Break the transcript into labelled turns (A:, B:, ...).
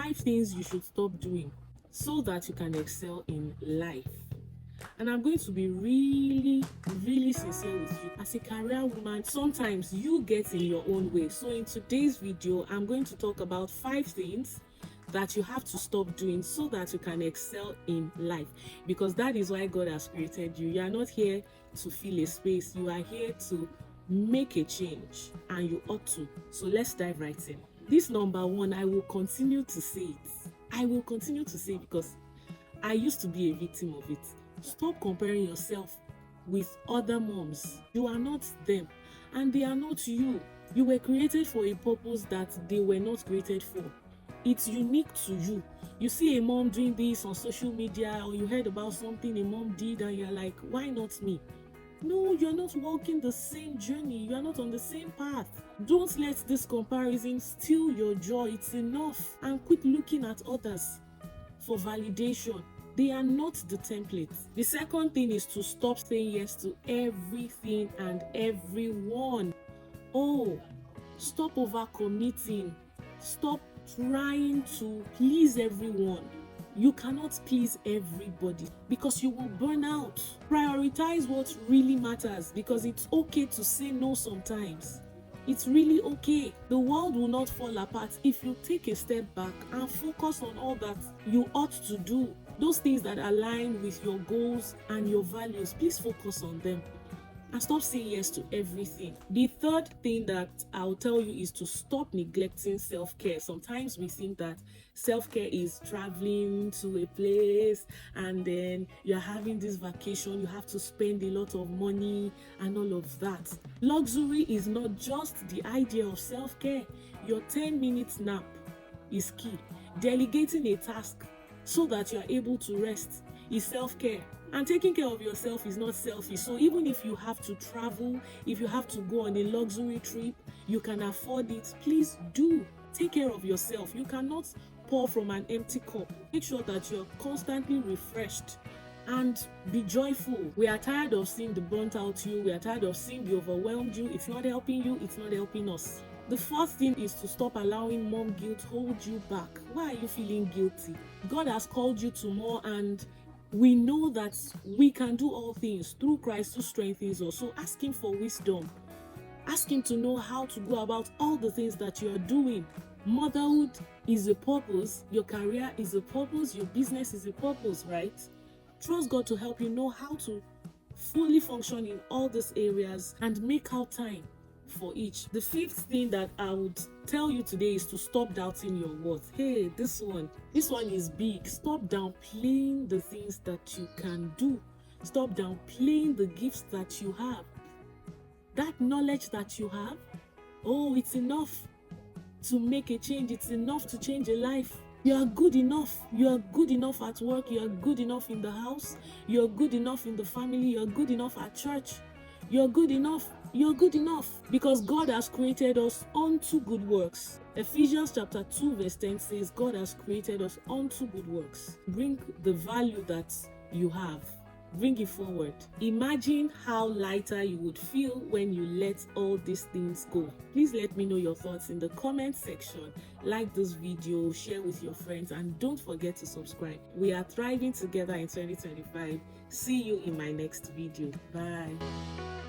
A: 5 things you should stop doing so that you can excel in life. And I'm going to be really sincere with you. As a career woman, sometimes you get in your own way. So in today's video, I'm going to talk about 5 things that you have to stop doing so that you can excel in life, because that is why God has created you. You are not here to fill a space. You are here to make a change, and you ought to. So let's dive right in. This number 1, I will continue to say it. I will continue to say it because I used to be a victim of it. Stop comparing yourself with other moms. You are not them, and they are not you. You were created for a purpose that they were not created for. It's unique to you. You see a mom doing this on social media, or you heard about something a mom did and you're like, why not me? No, you're not walking the same journey. You're not on the same path. Don't let this comparison steal your joy. It's enough. And quit looking at others for validation. They are not the template. The second thing is to stop saying yes to everything and everyone. Oh, stop overcommitting. Stop trying to please everyone. You cannot please everybody because you will burn out. Prioritize what really matters, because it's okay to say no sometimes. It's really okay. The world will not fall apart if you take a step back and focus on all that you ought to do. Those things that align with your goals and your values, please focus on them. And stop saying yes to everything. The third thing that I'll tell you is to stop neglecting self-care. Sometimes we think that self-care is traveling to a place and then you're having this vacation, you have to spend a lot of money and all of that. Luxury is not just the idea of self-care. Your 10-minute nap is key. Delegating a task so that you're able to rest is self-care. And taking care of yourself is not selfish. So even if you have to travel, if you have to go on a luxury trip, you can afford it, please do. Take care of yourself. You cannot pour from an empty cup. Make sure that you're constantly refreshed and be joyful. We are tired of seeing the burnt out you. We are tired of seeing the overwhelmed you. It's not helping you. It's not helping us. The fourth thing is to stop allowing mom guilt hold you back. Why are you feeling guilty? God has called you to more, and we know that we can do all things through Christ who strengthens us. So ask him for wisdom. Ask him to know how to go about all the things that you're doing. Motherhood is a purpose. Your career is a purpose. Your business is a purpose, right? Trust God to help you know how to fully function in all these areas and make out time for each. The fifth thing that I would tell you today is to stop doubting your worth. Hey, this one is big. Stop downplaying the things that you can do. Stop downplaying the gifts that you have. That knowledge that you have, oh, it's enough to make a change. It's enough to change a life. You are good enough. You are good enough at work. You are good enough in the house. You are good enough in the family. You are good enough at church. You're good enough. You're good enough because God has created us unto good works. Ephesians chapter 2 verse 10 says God has created us unto good works. Bring the value that you have. Bring it forward. Imagine how lighter you would feel when you let all these things go. Please let me know your thoughts in the comment section. Like this video, share with your friends, and don't forget to subscribe. We are thriving together in 2025. See you in my next video. Bye.